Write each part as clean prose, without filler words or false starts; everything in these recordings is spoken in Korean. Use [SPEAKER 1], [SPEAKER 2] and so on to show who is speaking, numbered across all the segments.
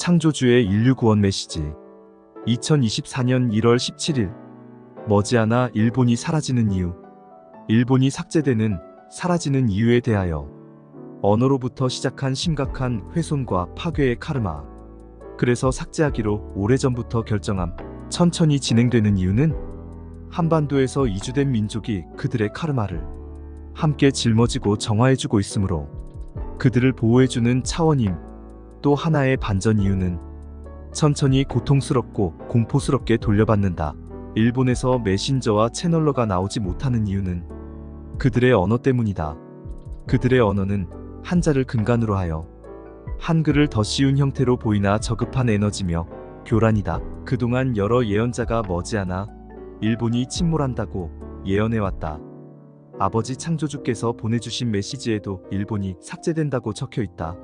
[SPEAKER 1] 창조주의 인류구원 메시지 2024년 1월 17일 머지않아 일본이 사라지는 이유. 일본이 삭제되는, 사라지는 이유에 대하여 언어로부터 시작한 심각한 훼손과 파괴의 카르마. 그래서 삭제하기로 오래전부터 결정함. 천천히 진행되는 이유는 한반도에서 이주된 민족이 그들의 카르마를 함께 짊어지고 정화해주고 있으므로 그들을 보호해주는 차원임. 또 하나의 반전 이유는 천천히 고통스럽고 공포스럽게 돌려받는다. 일본에서 메신저와 채널러가 나오지 못하는 이유는 그들의 언어 때문이다. 그들의 언어는 한자를 근간으로 하여 한글을 더 쉬운 형태로 보이나 저급한 에너지며 교란이다. 그동안 여러 예언자가 머지않아 일본이 침몰한다고 예언해왔다. 아버지 창조주께서 보내주신 메시지에도 일본이 삭제된다고 적혀있다.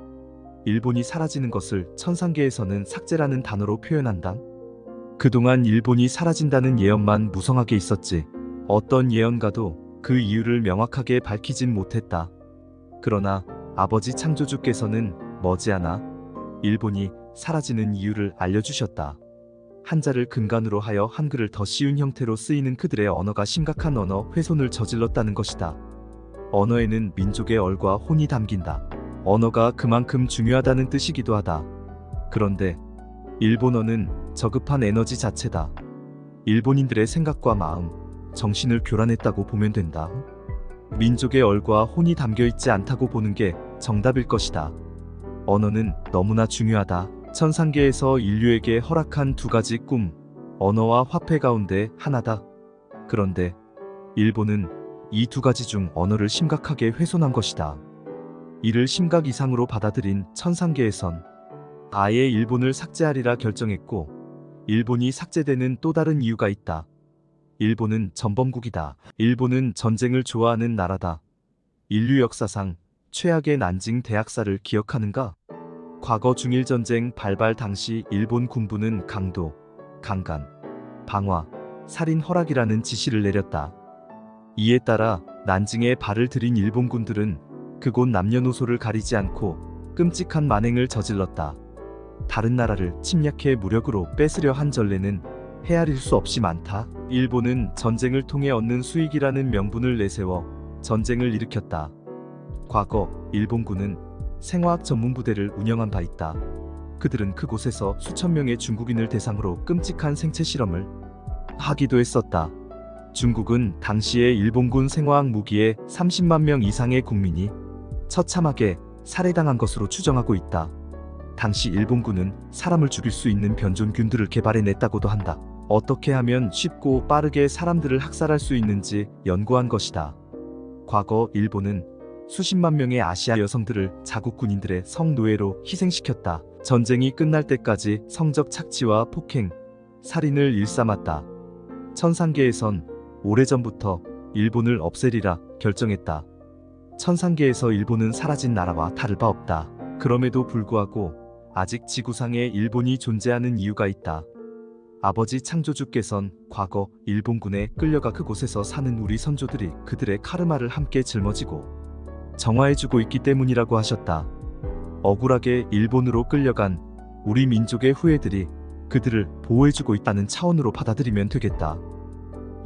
[SPEAKER 1] 일본이 사라지는 것을 천상계에서는 삭제라는 단어로 표현한다. 그동안 일본이 사라진다는 예언만 무성하게 있었지 어떤 예언가도 그 이유를 명확하게 밝히진 못했다. 그러나 아버지 창조주께서는 머지않아 일본이 사라지는 이유를 알려주셨다. 한자를 근간으로 하여 한글을 더 쉬운 형태로 쓰이는 그들의 언어가 심각한 언어 훼손을 저질렀다는 것이다. 언어에는 민족의 얼과 혼이 담긴다. 언어가 그만큼 중요하다는 뜻이기도 하다. 그런데 일본어는 저급한 에너지 자체다. 일본인들의 생각과 마음, 정신을 교란했다고 보면 된다. 민족의 얼과 혼이 담겨있지 않다고 보는 게 정답일 것이다. 언어는 너무나 중요하다. 천상계에서 인류에게 허락한 두 가지 꿈, 언어와 화폐 가운데 하나다. 그런데 일본은 이 두 가지 중 언어를 심각하게 훼손한 것이다. 이를 심각 이상으로 받아들인 천상계에선 아예 일본을 삭제하리라 결정했고, 일본이 삭제되는 또 다른 이유가 있다. 일본은 전범국이다. 일본은 전쟁을 좋아하는 나라다. 인류 역사상 최악의 난징 대학살을 기억하는가? 과거 중일전쟁 발발 당시 일본 군부는 강도, 강간, 방화, 살인 허락이라는 지시를 내렸다. 이에 따라 난징에 발을 들인 일본군들은 그곳 남녀노소를 가리지 않고 끔찍한 만행을 저질렀다. 다른 나라를 침략해 무력으로 뺏으려 한 전례는 헤아릴 수 없이 많다. 일본은 전쟁을 통해 얻는 수익이라는 명분을 내세워 전쟁을 일으켰다. 과거 일본군은 생화학 전문부대를 운영한 바 있다. 그들은 그곳에서 수천 명의 중국인을 대상으로 끔찍한 생체 실험을 하기도 했었다. 중국은 당시에 일본군 생화학 무기에 30만 명 이상의 국민이 처참하게 살해당한 것으로 추정하고 있다. 당시 일본군은 사람을 죽일 수 있는 변종균들을 개발해냈다고도 한다. 어떻게 하면 쉽고 빠르게 사람들을 학살할 수 있는지 연구한 것이다. 과거 일본은 수십만 명의 아시아 여성들을 자국 군인들의 성노예로 희생시켰다. 전쟁이 끝날 때까지 성적 착취와 폭행, 살인을 일삼았다. 천상계에선 오래전부터 일본을 없애리라 결정했다. 천상계에서 일본은 사라진 나라와 다를 바 없다. 그럼에도 불구하고 아직 지구상에 일본이 존재하는 이유가 있다. 아버지 창조주께선 과거 일본군에 끌려가 그곳에서 사는 우리 선조들이 그들의 카르마를 함께 짊어지고 정화해주고 있기 때문이라고 하셨다. 억울하게 일본으로 끌려간 우리 민족의 후예들이 그들을 보호해주고 있다는 차원으로 받아들이면 되겠다.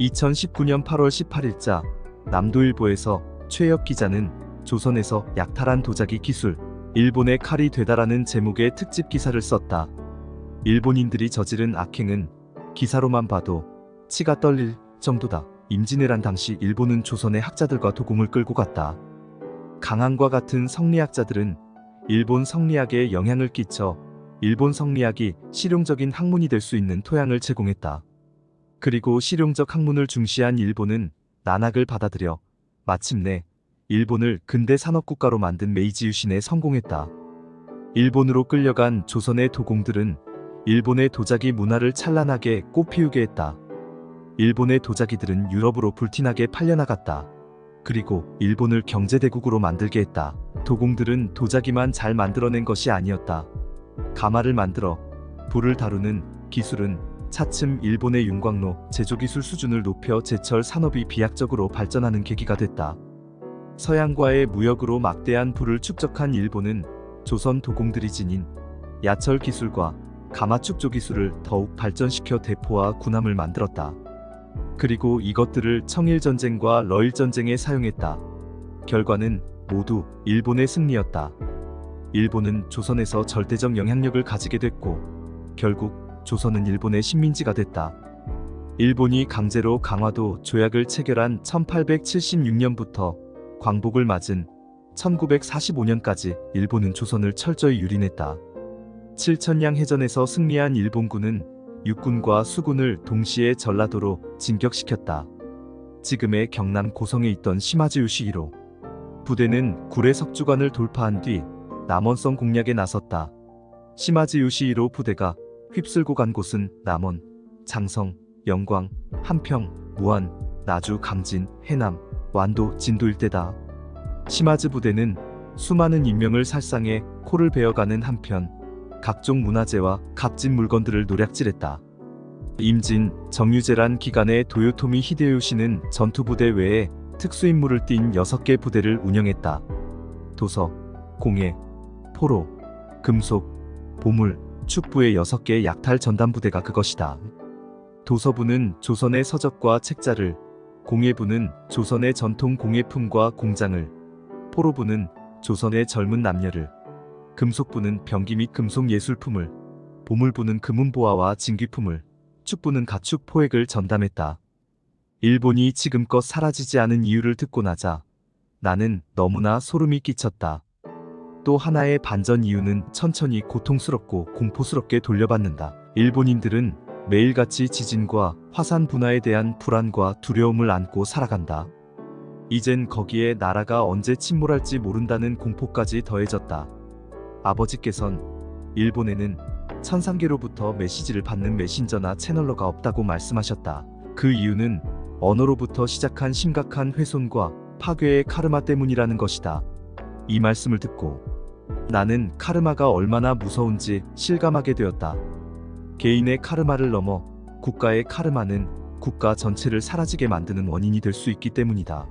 [SPEAKER 1] 2019년 8월 18일자 남도일보에서 최혁 기자는 조선에서 약탈한 도자기 기술, 일본의 칼이 되다라는 제목의 특집 기사를 썼다. 일본인들이 저지른 악행은 기사로만 봐도 치가 떨릴 정도다. 임진왜란 당시 일본은 조선의 학자들과 도공을 끌고 갔다. 강한과 같은 성리학자들은 일본 성리학에 영향을 끼쳐 일본 성리학이 실용적인 학문이 될 수 있는 토양을 제공했다. 그리고 실용적 학문을 중시한 일본은 난학을 받아들여 마침내 일본을 근대 산업국가로 만든 메이지 유신에 성공했다. 일본으로 끌려간 조선의 도공들은 일본의 도자기 문화를 찬란하게 꽃피우게 했다. 일본의 도자기들은 유럽으로 불티나게 팔려나갔다. 그리고 일본을 경제대국으로 만들게 했다. 도공들은 도자기만 잘 만들어낸 것이 아니었다. 가마를 만들어 불을 다루는 기술은 차츰 일본의 윤광로, 제조기술 수준을 높여 제철 산업이 비약적으로 발전하는 계기가 됐다. 서양과의 무역으로 막대한 부를 축적한 일본은 조선 도공들이 지닌 야철 기술과 가마축조 기술을 더욱 발전시켜 대포와 군함을 만들었다. 그리고 이것들을 청일전쟁과 러일전쟁에 사용했다. 결과는 모두 일본의 승리였다. 일본은 조선에서 절대적 영향력을 가지게 됐고 결국 조선은 일본의 식민지가 됐다. 일본이 강제로 강화도 조약을 체결한 1876년부터 광복을 맞은 1945년까지 일본은 조선을 철저히 유린했다. 칠천량 해전에서 승리한 일본군은 육군과 수군을 동시에 전라도로 진격시켰다. 지금의 경남 고성에 있던 시마즈 요시히로 부대는 구례 석주관을 돌파한 뒤 남원성 공략에 나섰다. 시마즈 요시히로 부대가 휩쓸고 간 곳은 남원, 장성, 영광, 한평, 무안, 나주, 강진, 해남, 완도, 진도 일대다. 시마즈 부대는 수많은 인명을 살상해 코를 베어가는 한편 각종 문화재와 값진 물건들을 노략질했다. 임진, 정유재란 기간에 도요토미 히데요시는 전투부대 외에 특수임무를 띈 6개 부대를 운영했다. 도서, 공예, 포로, 금속, 보물, 축부의 6개의 약탈 전담부대가 그것이다. 도서부는 조선의 서적과 책자를, 공예부는 조선의 전통 공예품과 공장을, 포로부는 조선의 젊은 남녀를, 금속부는 병기 및 금속 예술품을, 보물부는 금은보화와 진귀품을, 축부는 가축 포획을 전담했다. 일본이 지금껏 사라지지 않은 이유를 듣고 나자 나는 너무나 소름이 끼쳤다. 또 하나의 반전 이유는 천천히 고통스럽고 공포스럽게 돌려받는다. 일본인들은 매일같이 지진과 화산 분화에 대한 불안과 두려움을 안고 살아간다. 이젠 거기에 나라가 언제 침몰할지 모른다는 공포까지 더해졌다. 아버지께선 일본에는 천상계로부터 메시지를 받는 메신저나 채널러가 없다고 말씀하셨다. 그 이유는 언어로부터 시작한 심각한 훼손과 파괴의 카르마 때문이라는 것이다. 이 말씀을 듣고 나는 카르마가 얼마나 무서운지 실감하게 되었다. 개인의 카르마를 넘어 국가의 카르마는 국가 전체를 사라지게 만드는 원인이 될 수 있기 때문이다.